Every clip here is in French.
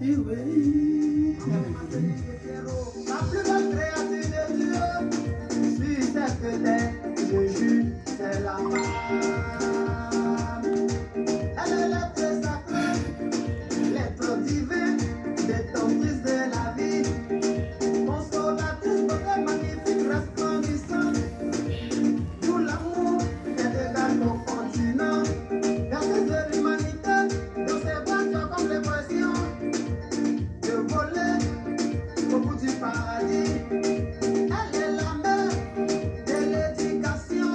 La plus belle créature de Dieu, sur cette terre, Jésus, c'est la femme. Elle est l'être sacré, l'être divin, détentrice de la vie, consolatrice, beauté magnifique, resplendissante. Tout l'amour qu'elle dégage au continent, verseuse de l'humanité, dans ses bras, tu as comme l'impression de voler au bout du paradis. Elle est la mère de l'éducation.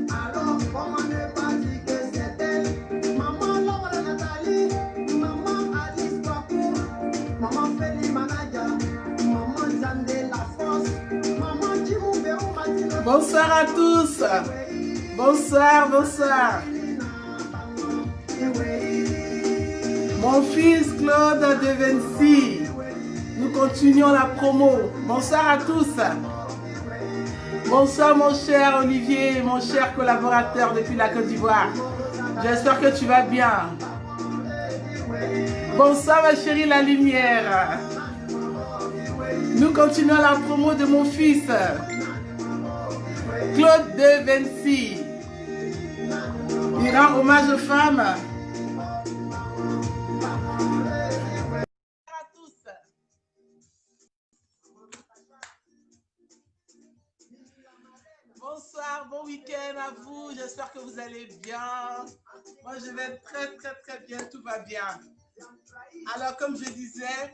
Alors, comment ne pas dire que c'est elle? Maman Laura Nathalie, maman Alice Kwaku, maman Feli Manaja, maman Zande La Force, maman Jimou Béou Matino. Bonsoir à tous. Bonsoir, bonsoir. Mon fils Claude de Vinci. Nous continuons la promo. Bonsoir à tous. Bonsoir mon cher Olivier, mon cher collaborateur depuis la Côte d'Ivoire. J'espère que tu vas bien. Bonsoir ma chérie La Lumière. Nous continuons la promo de mon fils Claude de Vinci. Il rend hommage aux femmes. Bonsoir, bon week-end à vous. J'espère que vous allez bien. Moi, je vais très bien. Tout va bien. Alors, comme je disais,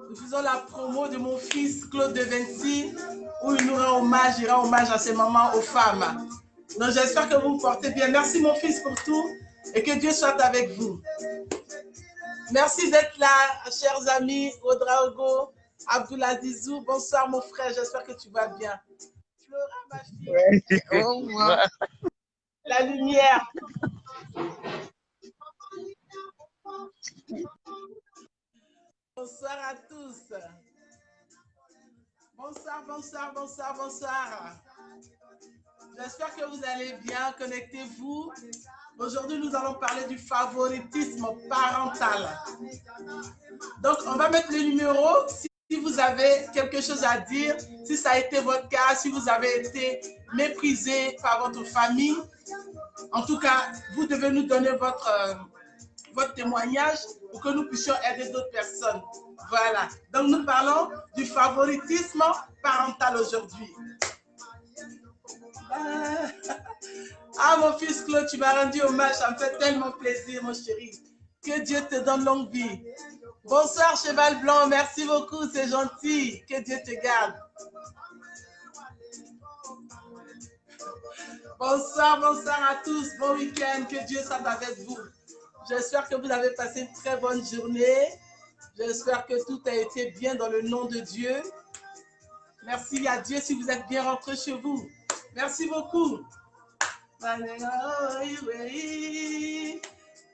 nous faisons la promo de mon fils Claude de Vinci, où il nous rend hommage, il rend hommage à ses mamans, aux femmes. Donc, j'espère que vous vous portez bien. Merci, mon fils, pour tout et que Dieu soit avec vous. Merci d'être là, chers amis. Odraogo, Abdoulazizou. Bonsoir, mon frère. J'espère que tu vas bien. Flora, ma fille. Ouais. Oh, wow. La lumière. Bonsoir à tous. Bonsoir. J'espère que vous allez bien. Connectez-vous. Aujourd'hui, nous allons parler du favoritisme parental. Donc, on va mettre le numéro. Si vous avez quelque chose à dire, si ça a été votre cas, si vous avez été méprisé par votre famille, en tout cas, vous devez nous donner votre témoignage pour que nous puissions aider d'autres personnes. Voilà. Donc, nous parlons du favoritisme parental aujourd'hui. Ah, mon fils Claude, tu m'as rendu hommage. Ça me fait tellement plaisir, mon chéri. Que Dieu te donne longue vie. Bonsoir, Cheval Blanc. Merci beaucoup, c'est gentil. Que Dieu te garde. Bonsoir à tous. Bon week-end. Que Dieu soit avec vous. J'espère que vous avez passé une très bonne journée. J'espère que tout a été bien dans le nom de Dieu. Merci à Dieu si vous êtes bien rentrés chez vous. Merci beaucoup.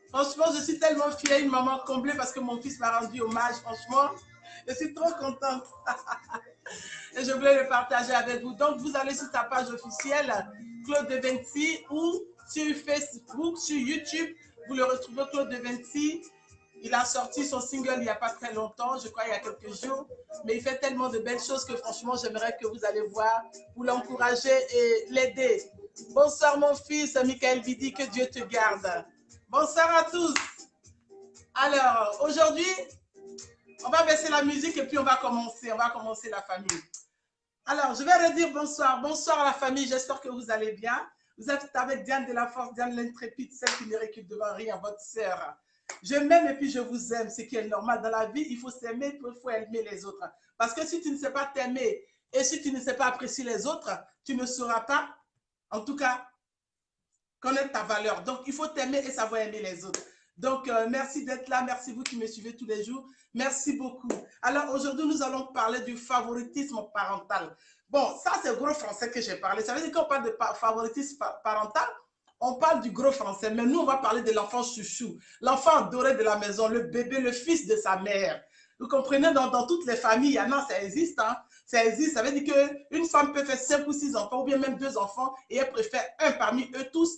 Franchement, je suis tellement fière, une maman comblée parce que mon fils m'a rendu hommage. Franchement, je suis trop contente. Et je voulais le partager avec vous. Donc, vous allez sur sa page officielle, Claude de Vinci, ou sur Facebook, sur YouTube, vous le retrouvez, Claude de Vinci. Il a sorti son single il n'y a pas très longtemps, je crois il y a quelques jours, mais il fait tellement de belles choses que franchement, j'aimerais que vous allez voir, vous l'encourager et l'aider. Bonsoir mon fils, Michael Vidi, que Dieu te garde. Bonsoir à tous. Alors, aujourd'hui, on va baisser la musique et puis on va commencer la famille. Alors, je vais redire bonsoir. Bonsoir à la famille, j'espère que vous allez bien. Vous êtes avec Diane de la Force, Diane l'intrépide, celle qui ne recule devant rien, votre sœur. Je m'aime et puis je vous aime, ce qui est normal. Dans la vie, il faut s'aimer, il faut aimer les autres. Parce que si tu ne sais pas t'aimer et si tu ne sais pas apprécier les autres, tu ne sauras pas, en tout cas, connaître ta valeur. Donc, il faut t'aimer et savoir aimer les autres. Donc, merci d'être là. Merci vous qui me suivez tous les jours. Merci beaucoup. Alors, aujourd'hui, nous allons parler du favoritisme parental. Bon, ça, c'est le gros français que j'ai parlé. Ça veut dire qu'on parle de favoritisme parental. On parle du gros français, mais nous, on va parler de l'enfant chouchou, l'enfant adoré de la maison, le bébé, le fils de sa mère. Vous comprenez, dans toutes les familles, il y en a, ça existe. Hein? Ça existe, ça veut dire qu'une femme peut faire 5 ou 6 enfants, ou bien même 2 enfants, et elle préfère un parmi eux tous.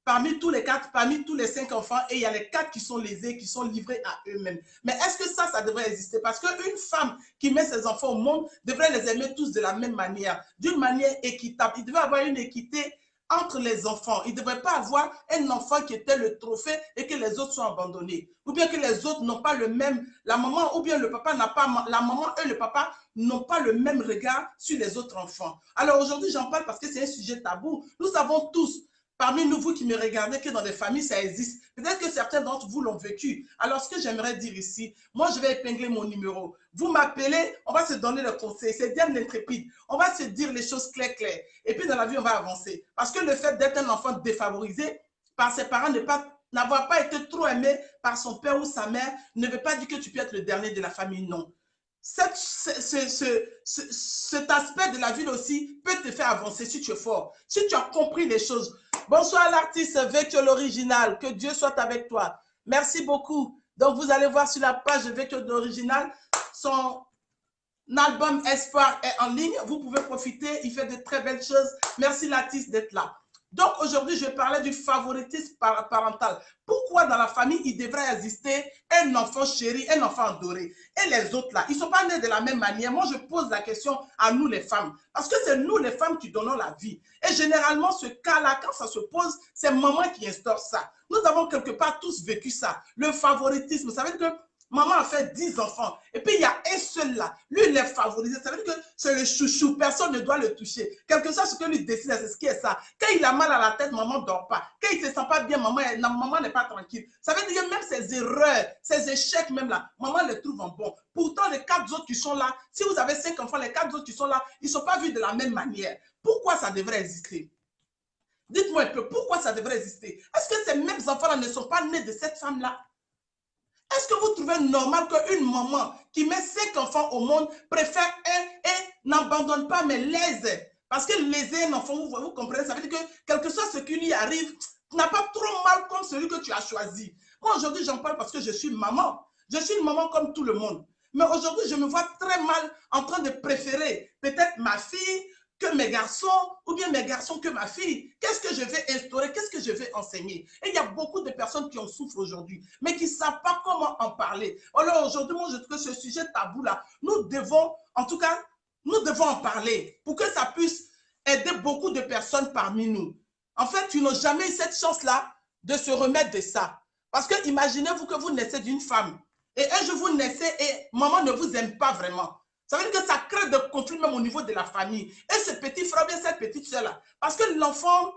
parmi tous les 4, parmi tous les 5 enfants, et il y a les 4 qui sont lésés, qui sont livrés à eux-mêmes. Mais est-ce que ça devrait exister? Parce qu'une femme qui met ses enfants au monde devrait les aimer tous de la même manière, d'une manière équitable. Il devrait avoir une équité entre les enfants. Il ne devrait pas avoir un enfant qui était le trophée et que les autres sont abandonnés. Ou bien que les autres n'ont pas le même, la maman ou bien le papa n'a pas, la maman et le papa n'ont pas le même regard sur les autres enfants. Alors aujourd'hui, j'en parle parce que c'est un sujet tabou. Nous savons tous, parmi nous, vous qui me regardez, que dans des familles, ça existe. Peut-être que certains d'entre vous l'ont vécu. Alors, ce que j'aimerais dire ici, moi, je vais épingler mon numéro. Vous m'appelez, on va se donner le conseil. C'est Diane l'intrépide. On va se dire les choses claires. Et puis, dans la vie, on va avancer. Parce que le fait d'être un enfant défavorisé par ses parents, n'avoir pas été trop aimé par son père ou sa mère, ne veut pas dire que tu peux être le dernier de la famille, non. Cet aspect de la vie aussi peut te faire avancer si tu es fort, si tu as compris les choses. Bonsoir l'artiste Vecchio l'original, que Dieu soit avec toi. Merci beaucoup. Donc vous allez voir sur la page de Vecchio l'original, son album Espoir est en ligne. Vous pouvez profiter, il fait de très belles choses. Merci l'artiste d'être là. Donc aujourd'hui, je vais parler du favoritisme parental. Pourquoi dans la famille, il devrait exister un enfant chéri, un enfant adoré? Et les autres là, ils ne sont pas nés de la même manière. Moi, je pose la question à nous les femmes. Parce que c'est nous les femmes qui donnons la vie. Et généralement, ce cas-là, quand ça se pose, c'est maman qui instaure ça. Nous avons quelque part tous vécu ça. Le favoritisme, ça veut dire que maman a fait 10 enfants. Et puis, il y a un seul là. Lui, il est favorisé. Ça veut dire que c'est le chouchou. Personne ne doit le toucher. Quel que soit ce que lui décide, c'est ce qui est ça. Quand il a mal à la tête, maman ne dort pas. Quand il ne se sent pas bien, maman n'est pas tranquille. Ça veut dire que même ses erreurs, ses échecs même là, maman les trouve en bon. Pourtant, les 4 autres qui sont là, si vous avez 5 enfants, les 4 autres qui sont là, ils ne sont pas vus de la même manière. Pourquoi ça devrait exister? Dites-moi un peu, pourquoi ça devrait exister? Est-ce que ces mêmes enfants-là ne sont pas nés de cette femme-là? Est-ce que vous trouvez normal qu'une maman qui met 5 enfants au monde préfère un et n'abandonne pas, mais lèse? Parce que léser un enfant, vous comprenez, ça veut dire que quel que soit ce qui lui arrive, tu n'as pas trop mal comme celui que tu as choisi. Moi, aujourd'hui, j'en parle parce que je suis maman. Je suis une maman comme tout le monde. Mais aujourd'hui, je me vois très mal en train de préférer peut-être ma fille que mes garçons, ou bien mes garçons que ma fille. Qu'est-ce que je vais instaurer? Qu'est-ce que je vais enseigner? Et il y a beaucoup de personnes qui en souffrent aujourd'hui, mais qui ne savent pas comment en parler. Alors aujourd'hui, moi, je trouve que ce sujet tabou-là, nous devons, en tout cas, nous devons en parler pour que ça puisse aider beaucoup de personnes parmi nous. En fait, tu n'as jamais eu cette chance-là de se remettre de ça. Parce que imaginez-vous que vous naissez d'une femme et un jour vous naissez et maman ne vous aime pas vraiment. Ça veut dire que ça crée des conflits même au niveau de la famille. Et ce petit frère, bien cette petite soeur-là. Parce que l'enfant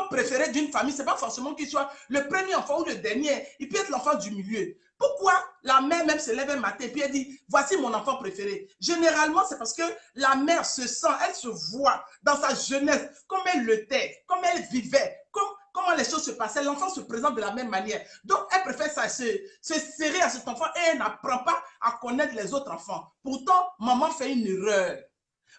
préféré d'une famille, ce n'est pas forcément qu'il soit le premier enfant ou le dernier. Il peut être l'enfant du milieu. Pourquoi la mère même se lève un matin et puis elle dit, voici mon enfant préféré? Généralement, c'est parce que la mère se sent, elle se voit dans sa jeunesse, comme elle l'était, comme elle vivait, comment les choses se passaient. L'enfant se présente de la même manière. Donc, elle préfère ça, se serrer à cet enfant et elle n'apprend pas à connaître les autres enfants. Pourtant, maman fait une erreur.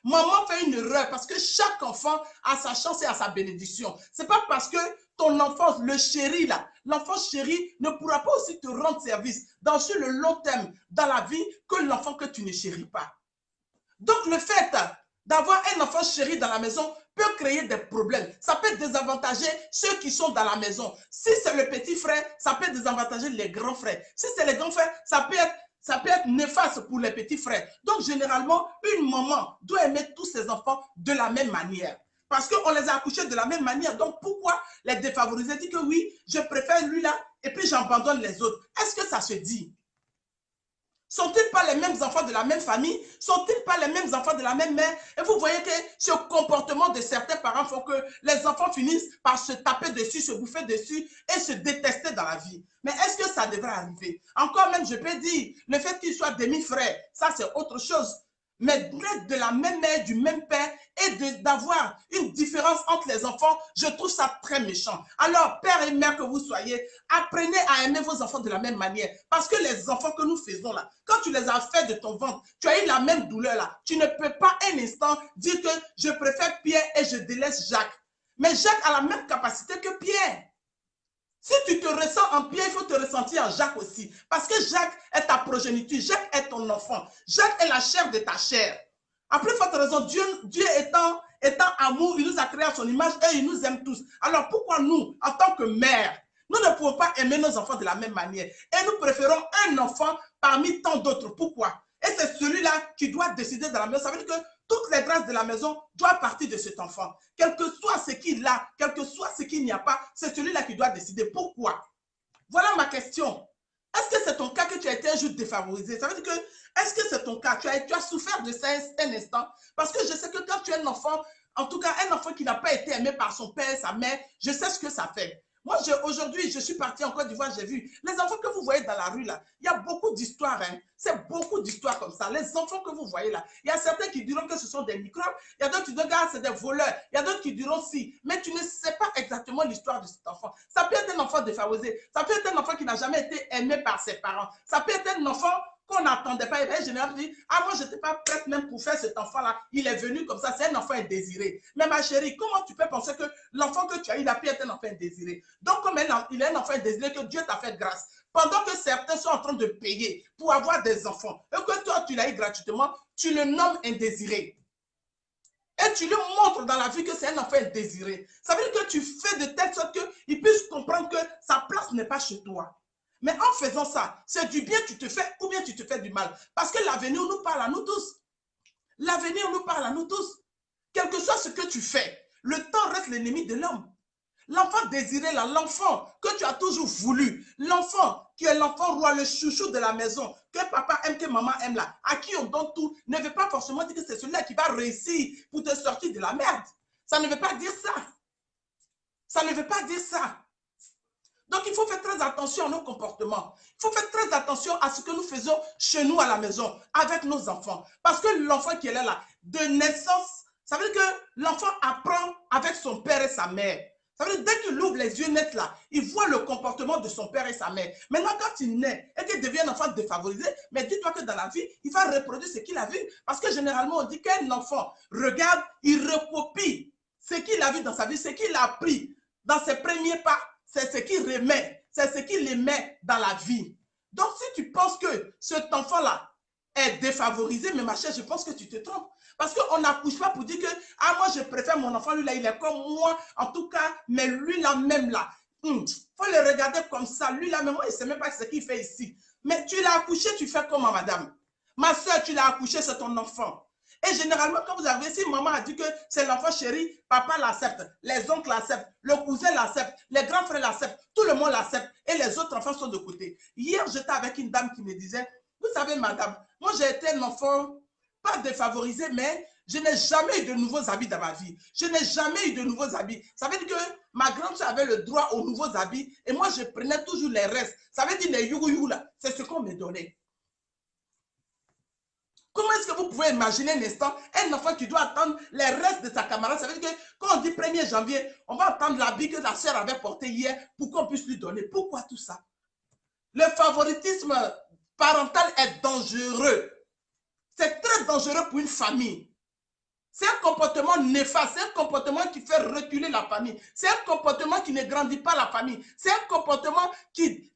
Maman fait une erreur parce que chaque enfant a sa chance et a sa bénédiction. Ce n'est pas parce que ton enfant, le chéri là, l'enfant chéri ne pourra pas aussi te rendre service sur le long terme dans la vie que l'enfant que tu ne chéris pas. Donc le fait d'avoir un enfant chéri dans la maison peut créer des problèmes. Ça peut désavantager ceux qui sont dans la maison. Si c'est le petit frère, ça peut désavantager les grands frères. Si c'est les grands frères, ça peut être néfaste pour les petits frères. Donc, généralement, une maman doit aimer tous ses enfants de la même manière. Parce qu'on les a accouchés de la même manière. Donc, pourquoi les défavoriser? Dit que oui, je préfère lui là et puis j'abandonne les autres. Est-ce que ça se dit? Sont-ils pas les mêmes enfants de la même famille? Sont-ils pas les mêmes enfants de la même mère? Et vous voyez que ce comportement de certains parents font que les enfants finissent par se taper dessus, se bouffer dessus et se détester dans la vie. Mais est-ce que ça devrait arriver? Encore même, je peux dire, le fait qu'ils soient demi-frères, ça c'est autre chose. Mais d'être de la même mère, du même père et d'avoir une différence entre les enfants, je trouve ça très méchant. Alors, père et mère que vous soyez, apprenez à aimer vos enfants de la même manière. Parce que les enfants que nous faisons là, quand tu les as faits de ton ventre, tu as eu la même douleur là. Tu ne peux pas un instant dire que je préfère Pierre et je délaisse Jacques. Mais Jacques a la même capacité que Pierre. Si tu te ressens en Pierre, il faut te ressentir en Jacques aussi. Parce que Jacques est ta progéniture, Jacques est ton enfant. Jacques est la chair de ta chair. Après, il faut te raison, Dieu étant amour, il nous a créés à son image et il nous aime tous. Alors pourquoi nous, en tant que mère, nous ne pouvons pas aimer nos enfants de la même manière? Et nous préférons un enfant parmi tant d'autres. Pourquoi? Et c'est celui-là qui doit décider de la maison. Ça veut dire que toutes les grâces de la maison doivent partir de cet enfant. Quel que soit ce qu'il a, quel que soit ce qu'il n'y a pas, c'est celui-là qui doit décider. Pourquoi? Voilà ma question. Est-ce que c'est ton cas que tu as été un jour défavorisé? Ça veut dire que, est-ce que c'est ton cas? Tu as souffert de ça un instant? Parce que je sais que quand tu es un enfant, en tout cas un enfant qui n'a pas été aimé par son père et sa mère, je sais ce que ça fait. Moi, aujourd'hui, je suis partie en Côte d'Ivoire, j'ai vu les enfants que vous voyez dans la rue là, il y a beaucoup d'histoires, hein. C'est beaucoup d'histoires comme ça. Les enfants que vous voyez là, il y a certains qui diront que ce sont des microbes, il y a d'autres qui diront que c'est des voleurs, il y a d'autres qui diront si, mais tu ne sais pas exactement l'histoire de cet enfant. Ça peut être un enfant défavorisé, ça peut être un enfant qui n'a jamais été aimé par ses parents, ça peut être un enfant qu'on n'attendait pas. Et bien, généralement, dit, ah, moi, je n'étais pas prête même pour faire cet enfant-là. Il est venu comme ça, c'est un enfant indésiré. Mais ma chérie, comment tu peux penser que l'enfant que tu as, il a pu être un enfant indésiré? Donc, comme il est un enfant indésiré, que Dieu t'a fait grâce, pendant que certains sont en train de payer pour avoir des enfants, et que toi, tu l'as eu gratuitement, tu le nommes indésiré. Et tu lui montres dans la vie que c'est un enfant indésiré. Ça veut dire que tu fais de telle sorte qu'il puisse comprendre que sa place n'est pas chez toi. Mais en faisant ça, c'est du bien que tu te fais ou bien tu te fais du mal. Parce que l'avenir nous parle à nous tous. L'avenir nous parle à nous tous. Quel que soit ce que tu fais, le temps reste l'ennemi de l'homme. L'enfant désiré là, l'enfant que tu as toujours voulu, l'enfant qui est l'enfant roi, le chouchou de la maison, que papa aime, que maman aime là, à qui on donne tout, ne veut pas forcément dire que c'est celui-là qui va réussir pour te sortir de la merde. Ça ne veut pas dire ça. Ça ne veut pas dire ça. Donc, il faut faire très attention à nos comportements. Il faut faire très attention à ce que nous faisons chez nous à la maison, avec nos enfants. Parce que l'enfant qui est là, de naissance, ça veut dire que l'enfant apprend avec son père et sa mère. Ça veut dire dès qu'il ouvre les yeux nets là, il voit le comportement de son père et sa mère. Maintenant, quand il naît et qu'il devient un enfant défavorisé, mais dis-toi que dans la vie, il va reproduire ce qu'il a vu. Parce que généralement, on dit qu'un enfant regarde, il recopie ce qu'il a vu dans sa vie, ce qu'il a appris dans ses premiers pas. C'est ce qui remet, c'est ce qui les met dans la vie. Donc, si tu penses que cet enfant-là est défavorisé, mais ma chère, je pense que tu te trompes. Parce qu'on n'accouche pas pour dire que, ah, moi, je préfère mon enfant, lui, là, il est comme moi, en tout cas, mais lui, là, même, là, il faut le regarder comme ça. Lui, là, même moi, il ne sait même pas ce qu'il fait ici. Mais tu l'as accouché, tu fais comment, madame? Ma soeur, tu l'as accouché, c'est ton enfant. Et généralement, quand vous avez, si maman a dit que c'est l'enfant chéri, papa l'accepte, les oncles l'acceptent, le cousin l'accepte, les grands frères l'acceptent, tout le monde l'accepte et les autres enfants sont de côté. Hier, j'étais avec une dame qui me disait, vous savez, madame, moi j'ai été un enfant, pas défavorisé, mais je n'ai jamais eu de nouveaux habits dans ma vie. Je n'ai jamais eu de nouveaux habits. Ça veut dire que ma grande soeur avait le droit aux nouveaux habits et moi, je prenais toujours les restes. Ça veut dire les yougou là, c'est ce qu'on me donnait. Comment est-ce que vous pouvez imaginer un instant un enfant qui doit attendre les restes de sa camarade? Ça veut dire que quand on dit 1er janvier, on va attendre l'habit que la sœur avait porté hier pour qu'on puisse lui donner. Pourquoi tout ça? Le favoritisme parental est dangereux. C'est très dangereux pour une famille. C'est un comportement néfaste, c'est un comportement qui fait reculer la famille. C'est un comportement qui ne grandit pas la famille. C'est un comportement qui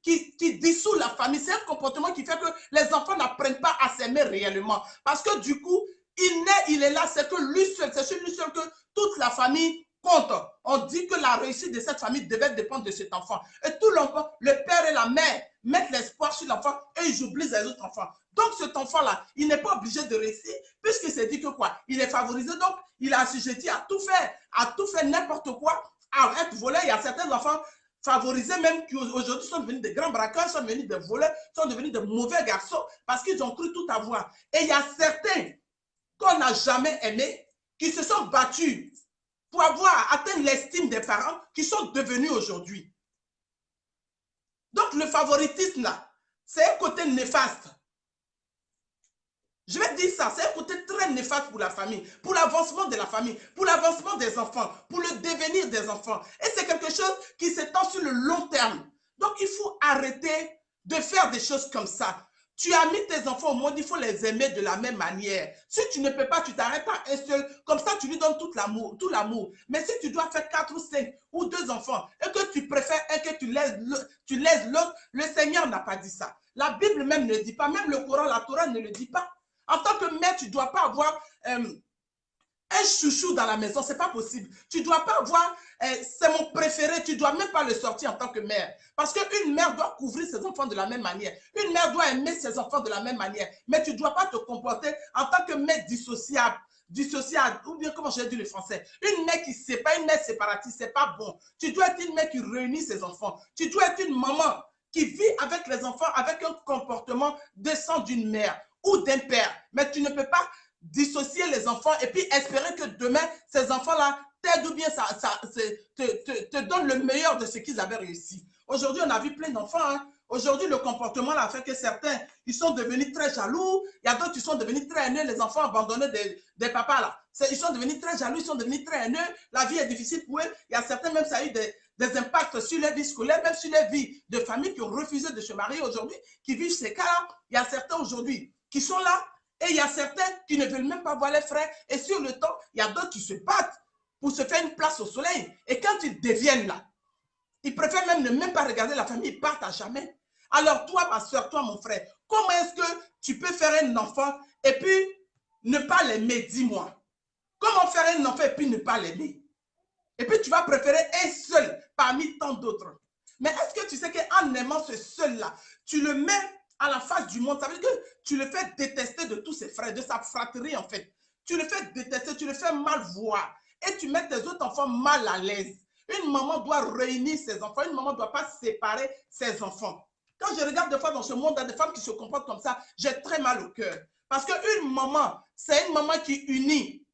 dissout la famille. C'est un comportement qui fait que les enfants n'apprennent pas à s'aimer réellement. Parce que du coup, il naît, il est là, c'est que lui seul, c'est sur lui seul que toute la famille compte. On dit que la réussite de cette famille devait dépendre de cet enfant. Et tout l'enfant, le père et la mère mettent l'espoir sur l'enfant et ils oublient les autres enfants. Donc cet enfant-là, il n'est pas obligé de réussir puisqu'il s'est dit que quoi? Il est favorisé, donc il est assujetti à tout faire n'importe quoi, à être voleur. Il y a certains enfants favorisés même qui aujourd'hui sont devenus des grands braqueurs, sont devenus des voleurs, sont devenus de mauvais garçons parce qu'ils ont cru tout avoir. Et il y a certains qu'on n'a jamais aimés qui se sont battus pour avoir atteint l'estime des parents qui sont devenus aujourd'hui. Donc le favoritisme là, c'est un côté néfaste. Je vais dire ça, c'est un côté très néfaste pour la famille, pour l'avancement de la famille, pour l'avancement des enfants, pour le devenir des enfants. Et c'est quelque chose qui s'étend sur le long terme. Donc, il faut arrêter de faire des choses comme ça. Tu as mis tes enfants au monde, il faut les aimer de la même manière. Si tu ne peux pas, tu t'arrêtes à un seul. Comme ça, tu lui donnes tout l'amour. Mais si tu dois faire 4 ou 5 ou 2 enfants et que tu préfères et que tu laisses l'autre, le Seigneur n'a pas dit ça. La Bible même ne le dit pas. Même le Coran, la Torah ne le dit pas. En tant que mère, tu ne dois pas avoir Un chouchou dans la maison, ce n'est pas possible. Tu ne dois pas avoir, c'est mon préféré, tu ne dois même pas le sortir en tant que mère. Parce qu'une mère doit couvrir ses enfants de la même manière. Une mère doit aimer ses enfants de la même manière. Mais tu ne dois pas te comporter en tant que mère dissociable. Dissociable, ou bien comment j'ai dit le français, une mère qui ne sait pas, une mère séparatiste, c'est pas bon. Tu dois être une mère qui réunit ses enfants. Tu dois être une maman qui vit avec les enfants avec un comportement décent d'une mère ou d'un père. Mais tu ne peux pas dissocier les enfants et puis espérer que demain, ces enfants-là t'aident ou bien te donnent le meilleur de ce qu'ils avaient réussi. Aujourd'hui, on a vu plein d'enfants. Hein. Aujourd'hui, le comportement là fait que certains, ils sont devenus très jaloux. Il y a d'autres qui sont devenus très haineux. Les enfants abandonnés des papas là. Ils sont devenus très jaloux, ils sont devenus très haineux. La vie est difficile pour eux. Il y a certains, même ça a eu des impacts sur leur vie scolaire, même sur leur vie de famille qui ont refusé de se marier aujourd'hui, qui vivent ces cas-là. Il y a certains aujourd'hui qui sont là et il y a certains qui ne veulent même pas voir les frères. Et sur le temps, il y a d'autres qui se battent pour se faire une place au soleil. Et quand ils deviennent là, ils préfèrent même pas regarder la famille, ils partent à jamais. Alors toi, ma soeur, toi, mon frère, comment est-ce que tu peux faire un enfant et puis ne pas l'aimer? Dis-moi. Comment faire un enfant et puis ne pas l'aimer? Et puis tu vas préférer un seul parmi tant d'autres. Mais est-ce que tu sais qu'en aimant ce seul-là, tu le mets à la face du monde? Ça veut dire que tu le fais détester de tous ses frères, de sa fratrie en fait. Tu le fais détester, tu le fais mal voir. Et tu mets tes autres enfants mal à l'aise. Une maman doit réunir ses enfants. Une maman ne doit pas séparer ses enfants. Quand je regarde des fois dans ce monde, il y a des femmes qui se comportent comme ça, j'ai très mal au cœur. Parce qu'une maman, c'est une maman qui unit.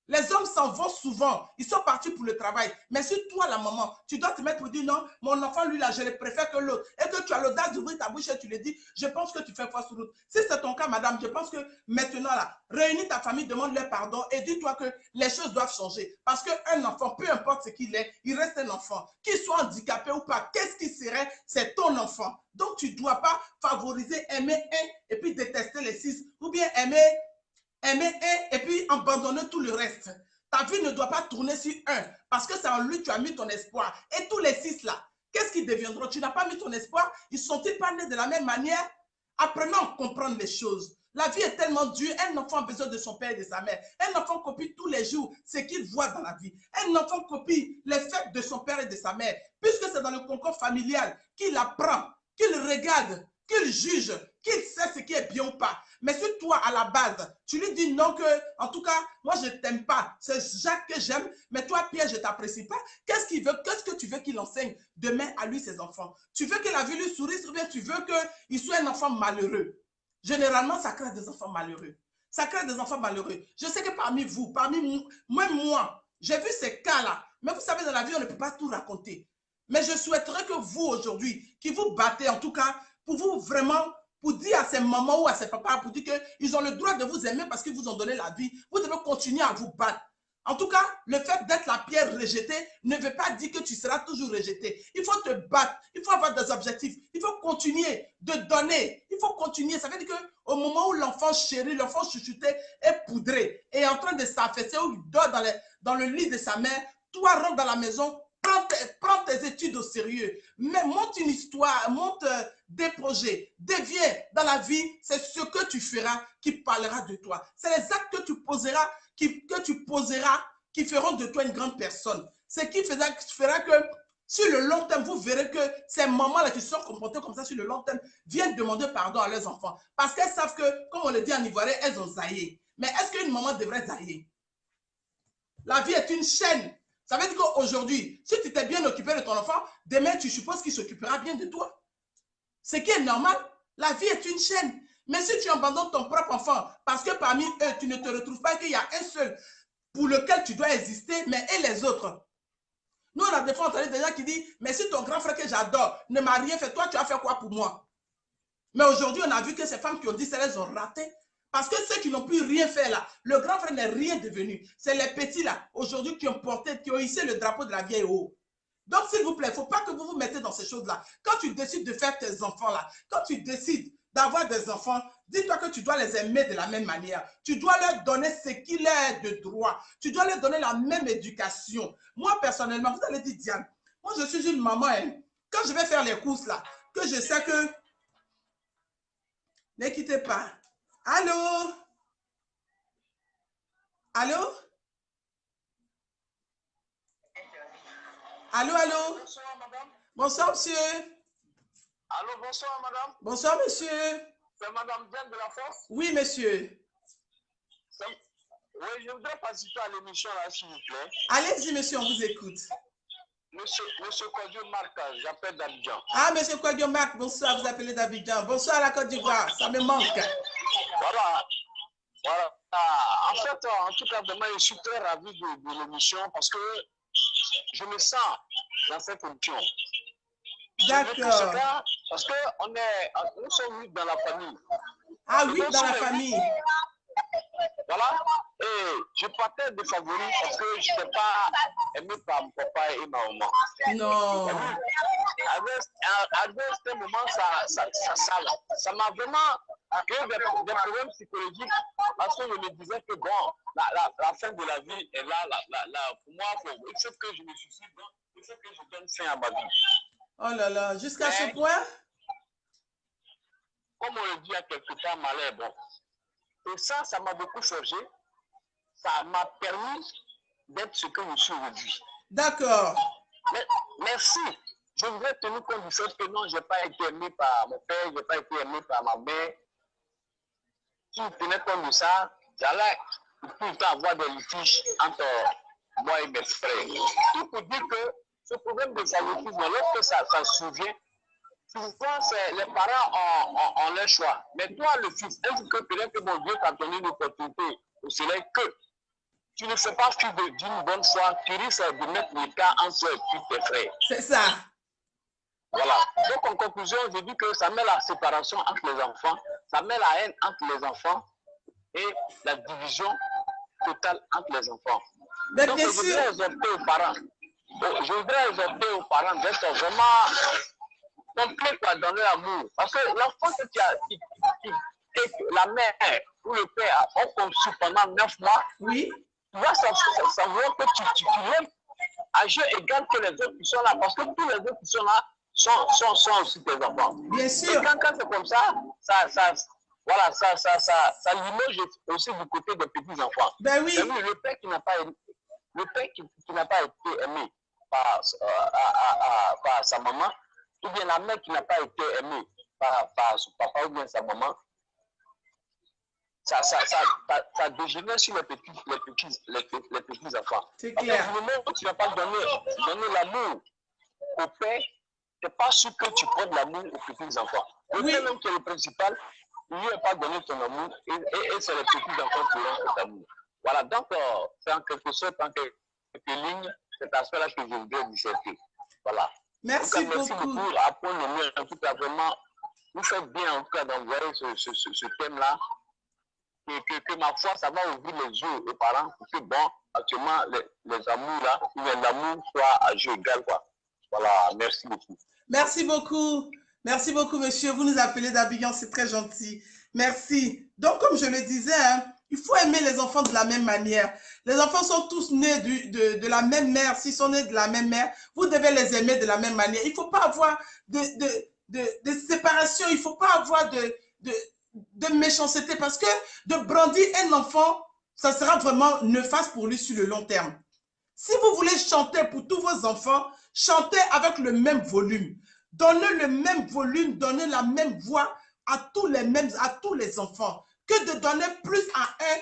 Les hommes s'en vont souvent, ils sont partis pour le travail. Mais si toi, la maman, tu dois te mettre pour dire non, mon enfant, lui, là, je le préfère que l'autre. Et que tu as l'audace d'ouvrir ta bouche et tu le dis, je pense que tu fais fausse route. Si c'est ton cas, madame, je pense que maintenant, là, réunis ta famille, demande-leur pardon et dis-toi que les choses doivent changer. Parce qu'un enfant, peu importe ce qu'il est, il reste un enfant. Qu'il soit handicapé ou pas, qu'est-ce qui serait? C'est ton enfant. Donc, tu ne dois pas favoriser, aimer un et puis détester les six. Ou bien aimer un et puis abandonner tout le reste. Ta vie ne doit pas tourner sur un parce que c'est en lui que tu as mis ton espoir. Et tous les six là, qu'est-ce qu'ils deviendront? Tu n'as pas mis ton espoir? Ils sont-ils pas nés de la même manière? Apprenons à comprendre les choses. La vie est tellement dure. Un enfant a besoin de son père et de sa mère. Un enfant copie tous les jours ce qu'il voit dans la vie. Un enfant copie les fêtes de son père et de sa mère. Puisque c'est dans le concours familial qu'il apprend, qu'il regarde, qu'il juge, qu'il sait ce qui est bien ou pas. Mais si toi, à la base, tu lui dis non que, en tout cas, moi, je ne t'aime pas, c'est Jacques que j'aime, mais toi, Pierre, je ne t'apprécie pas, qu'est-ce qu'il veut, qu'est-ce que tu veux qu'il enseigne demain à lui, ses enfants? Tu veux que la vie lui sourisse ou bien tu veux qu'il soit un enfant malheureux? Généralement, ça crée des enfants malheureux. Ça crée des enfants malheureux. Je sais que parmi vous, parmi moi, j'ai vu ces cas-là. Mais vous savez, dans la vie, on ne peut pas tout raconter. Mais je souhaiterais que vous, aujourd'hui, qui vous battez, en tout cas, pour vous vraiment, pour dire à ces mamans ou à ces papas, pour dire qu'ils ont le droit de vous aimer parce qu'ils vous ont donné la vie, vous devez continuer à vous battre. En tout cas, le fait d'être la pierre rejetée ne veut pas dire que tu seras toujours rejeté. Il faut te battre, il faut avoir des objectifs, il faut continuer de donner, il faut continuer. Ça veut dire qu'au moment où l'enfant chéri, l'enfant chuchoté est poudré et est en train de s'affaisser ou il dort dans le lit de sa mère, toi rentre dans la maison, prends tes études au sérieux, mais monte une histoire, monte des projets, deviens dans la vie, c'est ce que tu feras qui parlera de toi. C'est les actes que tu poseras qui feront de toi une grande personne. Ce qui fera que sur le long terme, vous verrez que ces mamans-là qui se sont comportées comme ça sur le long terme viennent demander pardon à leurs enfants. Parce qu'elles savent que, comme on le dit en ivoirien, elles ont zaillé. Mais est-ce qu'une maman devrait zailler? La vie est une chaîne. Ça veut dire qu'aujourd'hui, si tu t'es bien occupé de ton enfant, demain, tu supposes qu'il s'occupera bien de toi. Ce qui est normal, la vie est une chaîne. Mais si tu abandonnes ton propre enfant, parce que parmi eux, tu ne te retrouves pas qu'il y a un seul pour lequel tu dois exister, mais et les autres? Nous, on a des fois entendu des gens qui disent, mais si ton grand frère que j'adore ne m'a rien fait, toi, tu as fait quoi pour moi? Mais aujourd'hui, on a vu que ces femmes qui ont dit ça, elles ont raté. Parce que ceux qui n'ont pu rien faire là, le grand frère n'est rien devenu. C'est les petits là, aujourd'hui, qui ont porté, qui ont hissé le drapeau de la vieille haut. Donc, s'il vous plaît, il ne faut pas que vous vous mettez dans ces choses-là. Quand tu décides de faire tes enfants là, quand tu décides d'avoir des enfants, dis-toi que tu dois les aimer de la même manière. Tu dois leur donner ce qu'il est de droit. Tu dois leur donner la même éducation. Moi, personnellement, vous allez dire, Diane, moi, je suis une maman. Hein. Quand je vais faire les courses là, que je sais que... Ne quittez pas. Allô? Allô? Allô, allô? Bonsoir, madame. Bonsoir, monsieur. Allô, bonsoir, madame. Bonsoir, monsieur. C'est madame Diane de la Force? Oui, monsieur. Oui, je voudrais participer à l'émission, là, s'il vous plaît. Allez-y, monsieur, on vous écoute. Monsieur Kodjo Marc, j'appelle d'Abidjan. Ah, monsieur Kodjo Marc, bonsoir, vous appelez d'Abidjan. Bonsoir à la Côte d'Ivoire, ça me manque. Voilà. Voilà. En fait, en tout cas, demain, je suis très ravi de l'émission parce que je me sens dans cette émission. D'accord. Parce que nous sommes 8 dans la famille. Ah, 8 dans la famille. Voilà. Et je partais des favoris parce que je n'étais pas aimé par mon papa et ma maman. Non. À un moment, ça m'a vraiment créé des problèmes psychologiques parce que je me disais que bon, la fin de la vie est là, pour moi, il faut que je me suicide, il faut que je donne fin à ma vie. Oh là là, jusqu'à ce point? Comme on le dit à quelque temps, malheur, bon. Et ça m'a beaucoup forgé. Ça m'a permis d'être ce que je suis aujourd'hui. D'accord. Merci. Je voudrais tenir compte du fait que non, je n'ai pas été aimé par mon père, je n'ai pas été aimé par ma mère. Si je tenais compte de ça, j'allais tout le temps avoir des litiges entre moi et mes frères. Tout pour dire que ce problème de favoritisme, lorsque ça survient, souvent, les parents ont leur choix. Mais toi, le fils, est-ce que peut-être que mon Dieu t'a donné une opportunité au soleil que tu ne fais pas fi d'une bonne foi, tu risques de mettre le cas entre toi et tes frères. C'est ça. Voilà. Donc, en conclusion, je dis que ça met la séparation entre les enfants, ça met la haine entre les enfants et la division totale entre les enfants. Mais donc, bien je voudrais exhorter aux parents d'être vraiment complet quoi, dans l'amour. Parce que l'enfant que la mère ou le père ont conçu pendant 9 mois, oui. Tu vois, ça veut que tu l'aimes à jeu égal que les autres qui sont là. Parce que tous les autres qui sont là sont aussi tes enfants. Bien sûr. Et quand c'est comme ça, ça limoge aussi du côté des petits-enfants. Ben oui. Le père qui n'a pas été aimé par sa maman, ou bien la mère qui n'a pas été aimée par son papa ou bien sa maman, ça dégénère sur les petits enfants. C'est clair. Du moment où tu n'as pas donné l'amour au père, tu n'es pas sûr que tu prends de l'amour aux petits enfants. Le père même qui est le principal, il ne lui a pas donné ton amour et c'est les petits enfants qui auront cet amour. Voilà, donc c'est en quelque sorte, en quelques lignes, cet aspect-là que je voudrais disserter. Voilà. Merci beaucoup. Merci beaucoup. À point nommé, en tout cas, vraiment, vous faites bien en tout cas d'envoyer ce thème-là. Que ma foi, ça va ouvrir les yeux aux parents pour que, bon, actuellement, les amours là, l'amour soit à jeu égal, quoi. Voilà, merci beaucoup. Merci beaucoup. Merci beaucoup, monsieur. Vous nous appelez d'Abidjan, c'est très gentil. Merci. Donc, comme je le disais, hein, il faut aimer les enfants de la même manière. Les enfants sont tous nés de la même mère. S'ils sont nés de la même mère, vous devez les aimer de la même manière. Il ne faut pas avoir de séparation. Il ne faut pas avoir de méchanceté parce que de brandir un enfant, ça sera vraiment néfaste pour lui sur le long terme. Si vous voulez chanter pour tous vos enfants, chantez avec le même volume. Donnez le même volume, donnez la même voix à tous les enfants que de donner plus à un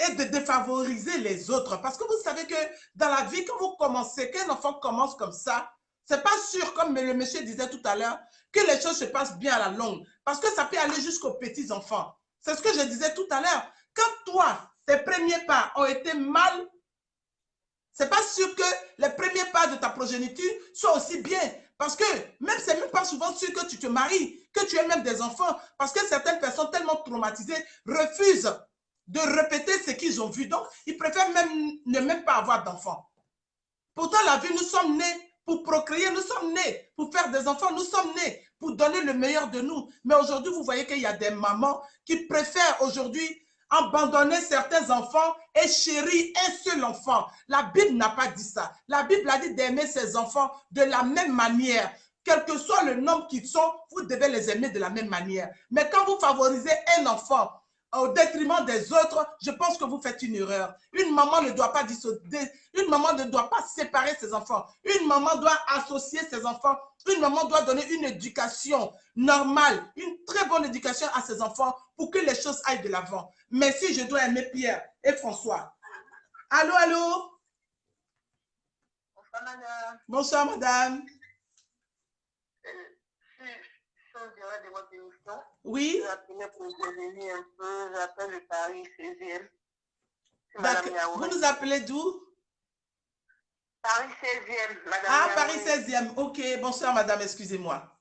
et de défavoriser les autres. Parce que vous savez que dans la vie, quand vous commencez, qu'un enfant commence comme ça, c'est pas sûr, comme le monsieur disait tout à l'heure, que les choses se passent bien à la longue. Parce que ça peut aller jusqu'aux petits enfants. C'est ce que je disais tout à l'heure. Quand toi, tes premiers pas ont été mal, c'est pas sûr que les premiers pas de ta progéniture soient aussi bien. Parce que même c'est même pas souvent sûr que tu te maries, que tu aies même des enfants. Parce que certaines personnes tellement traumatisées refusent de répéter ce qu'ils ont vu. Donc, ils préfèrent ne pas avoir d'enfants. Pourtant, la vie, nous sommes nés pour procréer, nous sommes nés pour faire des enfants, nous sommes nés pour donner le meilleur de nous. Mais aujourd'hui, vous voyez qu'il y a des mamans qui préfèrent aujourd'hui abandonner certains enfants et chérir un seul enfant. La Bible n'a pas dit ça. La Bible a dit d'aimer ses enfants de la même manière. Quel que soit le nombre qu'ils sont, vous devez les aimer de la même manière. Mais quand vous favorisez un enfant, au détriment des autres, je pense que vous faites une erreur. Une maman ne doit pas une maman ne doit pas séparer ses enfants. Une maman doit associer ses enfants. Une maman doit donner une éducation normale, une très bonne éducation à ses enfants pour que les choses aillent de l'avant. Mais si je dois aimer Pierre et François. Allô, allô? Bonsoir, madame. Bonsoir, madame. Je dirais de votre émission. Oui. J'appelais pour intervenir un peu. J'appelle le Paris 16e. Vous nous appelez d'où? Paris 16e, madame. Ah, Paris 16e. Ok, bonsoir, madame, excusez-moi.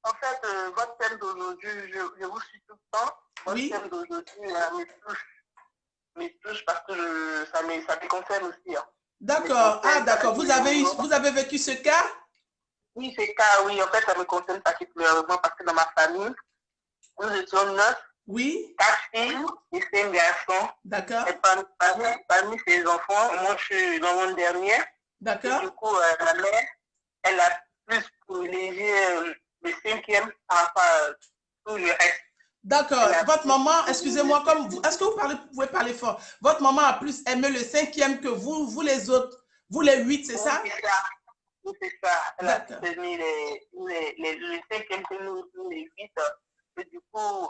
En fait, votre thème d'aujourd'hui, je vous suis tout le temps. Votre thème d'aujourd'hui me touche parce que ça me concerne aussi. Hein. D'accord. Ah, d'accord. Vous avez vécu ce cas? Oui, ce cas, oui. En fait, ça me concerne particulièrement parce que dans ma famille, nous étions 9. Oui. 4 filles et 5 garçons. D'accord. Et parmi ces enfants, moi, je suis l'avant-dernier. D'accord. Du coup, ma mère, elle a plus privilégié le 5e par rapport à tout le reste. D'accord. Votre maman, excusez-moi, est-ce que vous pouvez parler fort? Votre maman a plus aimé le 5e que vous les autres, vous les 8, c'est ça? C'est ça. Oui, c'est ça. Elle a plus aimé le 5e que nous les 8. Et du coup,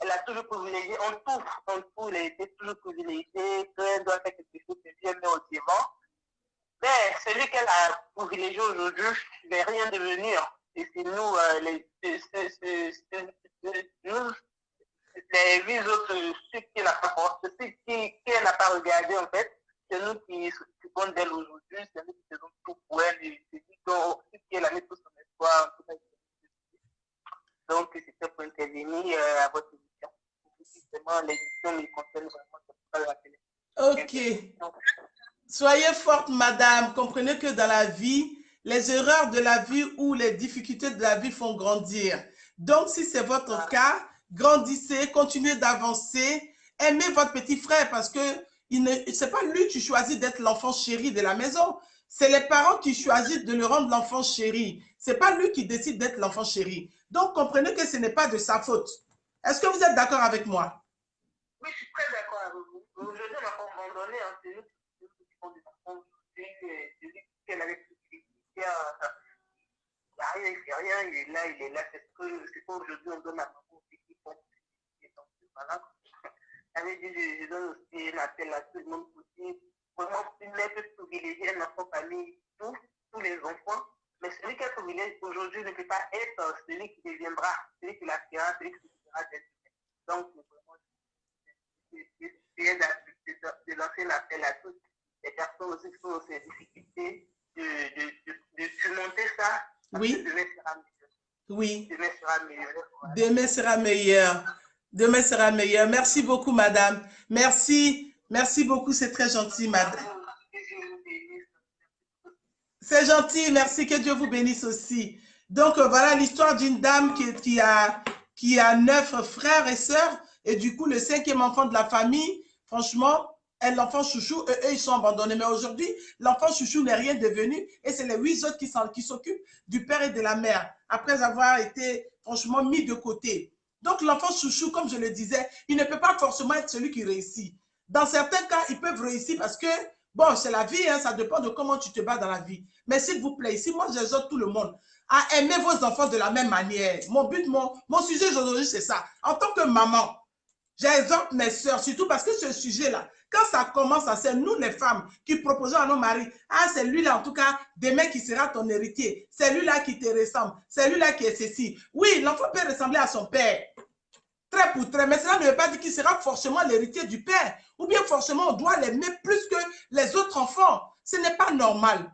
elle a toujours privilégié, en tout, elle a été toujours privilégiée, qu'elle doit faire quelque chose de bien, mais au devant. Mais celui qu'elle a privilégié aujourd'hui, je ne vais rien devenir. Et c'est nous, les 8 autres, ceux qui n'a pas regardé, en fait, c'est nous qui s'occupons d'elle aujourd'hui, c'est nous qui faisons tout pour elle, et c'est nous qui elle a mis tout son espoir. Donc, c'était pour intervenir à votre émission. Justement, l'émission me concerne vraiment, c'est pas la télé. Ok. Soyez forte, madame. Comprenez que dans la vie, les erreurs de la vie ou les difficultés de la vie font grandir. Donc, si c'est votre cas, grandissez, continuez d'avancer. Aimez votre petit frère parce que ce n'est pas lui qui choisit d'être l'enfant chéri de la maison. C'est les parents qui choisissent de le rendre l'enfant chéri. Ce n'est pas lui qui décide d'être l'enfant chéri. Donc, comprenez que ce n'est pas de sa faute. Est-ce que vous êtes d'accord avec moi? Oui, je suis très d'accord avec vous. Aujourd'hui, on n'a pas abandonné. C'est nous qui font des enfants. C'est lui qui avait plus de il ne fait rien, il est là. C'est pas aujourd'hui, on donne à maman qui font voilà. Elle dit, je donne aussi un appel à tout le monde pour dire, vraiment, une lettre privilégiée, un enfant parmi tous les enfants. Mais celui qui est privilégié aujourd'hui ne peut pas être celui qui deviendra, celui qui l'aspirera, celui qui deviendra d'être. Donc, vraiment, de lancer l'appel à toutes les personnes aussi qui sont dans ces difficultés, de surmonter ça. Oui. Demain sera meilleur. Oui. Demain sera meilleur. Voilà. Demain sera meilleur. Demain sera meilleur. Merci beaucoup, madame. Merci. Merci beaucoup. C'est très gentil, madame. C'est gentil. Merci. Que Dieu vous bénisse aussi. Donc, voilà l'histoire d'une dame qui a 9 frères et sœurs. Et du coup, le 5e enfant de la famille, franchement, est l'enfant chouchou. Eux, ils sont abandonnés. Mais aujourd'hui, l'enfant chouchou n'est rien devenu. Et c'est les 8 autres qui s'occupent du père et de la mère. Après avoir été, franchement, mis de côté. Donc, l'enfant chouchou, comme je le disais, il ne peut pas forcément être celui qui réussit. Dans certains cas, ils peuvent réussir parce que, bon, c'est la vie, hein, ça dépend de comment tu te bats dans la vie. Mais s'il vous plaît, ici, moi, j'exhorte tout le monde à aimer vos enfants de la même manière. Mon but, mon sujet aujourd'hui, c'est ça. En tant que maman, j'exhorte mes soeurs, surtout parce que ce sujet-là, quand ça commence, c'est nous les femmes qui proposons à nos maris, ah, c'est lui-là, en tout cas, demain qui sera ton héritier. C'est lui-là qui te ressemble. C'est lui-là qui est ceci. Oui, l'enfant peut ressembler à son père. Très pour très, mais cela ne veut pas dire qu'il sera forcément l'héritier du père. Ou bien forcément, on doit l'aimer plus que les autres enfants. Ce n'est pas normal.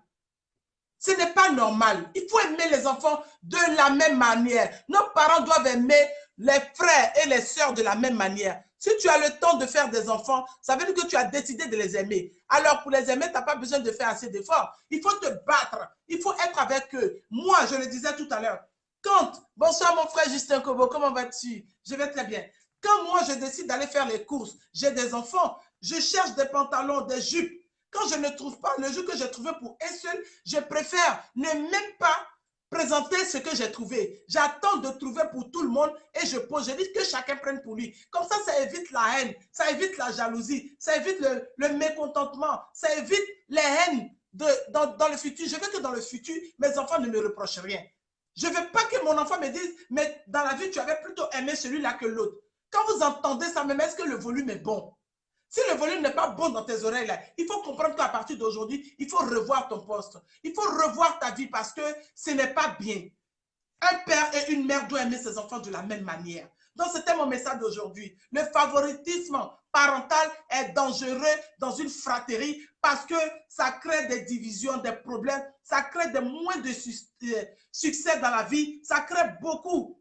Ce n'est pas normal. Il faut aimer les enfants de la même manière. Nos parents doivent aimer les frères et les sœurs de la même manière. Si tu as le temps de faire des enfants, ça veut dire que tu as décidé de les aimer. Alors, pour les aimer, tu n'as pas besoin de faire assez d'efforts. Il faut te battre. Il faut être avec eux. Moi, je le disais tout à l'heure, bonsoir mon frère Justin Kobo, comment vas-tu? Je vais très bien. Quand moi, je décide d'aller faire les courses, j'ai des enfants, je cherche des pantalons, des jupes. Quand je ne trouve pas le jour que j'ai trouvé pour un seul, je préfère ne même pas présenter ce que j'ai trouvé. J'attends de trouver pour tout le monde et je pose. Je dis que chacun prenne pour lui. Comme ça évite la haine, ça évite la jalousie, ça évite le mécontentement, ça évite les haines dans le futur. Je veux que dans le futur, mes enfants ne me reprochent rien. Je ne veux pas que mon enfant me dise, mais dans la vie, tu avais plutôt aimé celui-là que l'autre. Quand vous entendez ça, même est-ce que le volume est bon? Si le volume n'est pas bon dans tes oreilles, là, il faut comprendre qu'à partir d'aujourd'hui, il faut revoir ton poste. Il faut revoir ta vie parce que ce n'est pas bien. Un père et une mère doivent aimer ses enfants de la même manière. Donc, c'était mon message d'aujourd'hui. Le favoritisme parental est dangereux dans une fratrie parce que ça crée des divisions, des problèmes, ça crée des moins de succès dans la vie, ça crée beaucoup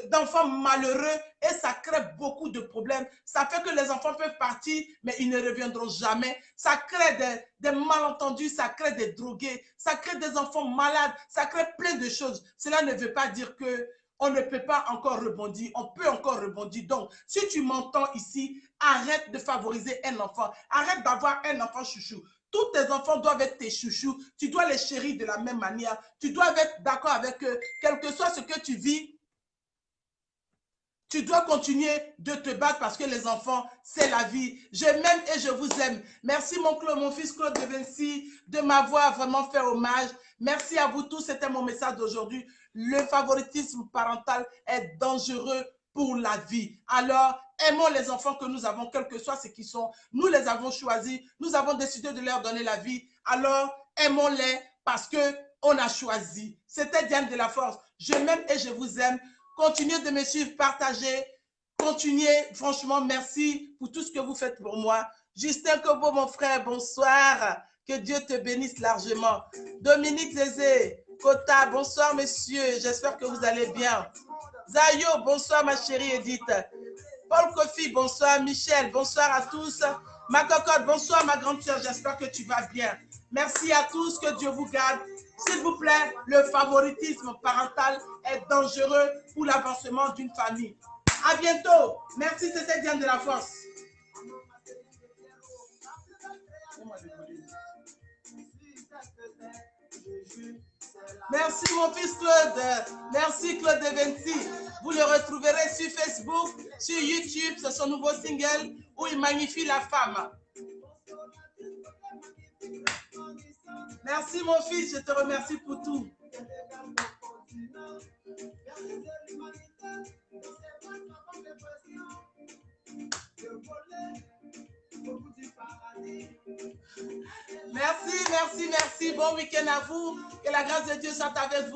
d'enfants malheureux et ça crée beaucoup de problèmes. Ça fait que les enfants peuvent partir, mais ils ne reviendront jamais. Ça crée des malentendus, ça crée des drogués, ça crée des enfants malades, ça crée plein de choses. Cela ne veut pas dire qu'on ne peut pas encore rebondir. On peut encore rebondir. Donc, si tu m'entends ici, arrête de favoriser un enfant. Arrête d'avoir un enfant chouchou. Tous tes enfants doivent être tes chouchous. Tu dois les chérir de la même manière. Tu dois être d'accord avec eux. Quel que soit ce que tu vis, tu dois continuer de te battre parce que les enfants, c'est la vie. Je m'aime et je vous aime. Merci mon fils Claude de Vinci de m'avoir vraiment fait hommage. Merci à vous tous. C'était mon message d'aujourd'hui. Le favoritisme parental est dangereux pour la vie. Alors, aimons les enfants que nous avons, quels que soient ce qu'ils sont. Nous les avons choisis. Nous avons décidé de leur donner la vie. Alors, aimons-les parce qu'on a choisi. C'était Diane de la Force. Je m'aime et je vous aime. Continuez de me suivre, partagez, continuez. Franchement, merci pour tout ce que vous faites pour moi. Justin Kobo, mon frère, bonsoir. Que Dieu te bénisse largement. Dominique Zézé, Kota, bonsoir, messieurs. J'espère que vous allez bien. Zayo, bonsoir, ma chérie Edith. Paul Kofi, bonsoir. Michel, bonsoir à tous. Ma cocotte, bonsoir, ma grande sœur. J'espère que tu vas bien. Merci à tous. Que Dieu vous garde. S'il vous plaît, le favoritisme parental est dangereux pour l'avancement d'une famille. À bientôt. Merci, c'était Diane de la Force. Merci mon fils Claude. Merci Claude de Vinci. Vous le retrouverez sur Facebook, sur YouTube. C'est son nouveau single où il magnifie la femme. Merci mon fils, je te remercie pour tout. Merci, merci, merci. Bon week-end à vous. Que la grâce de Dieu soit avec vous.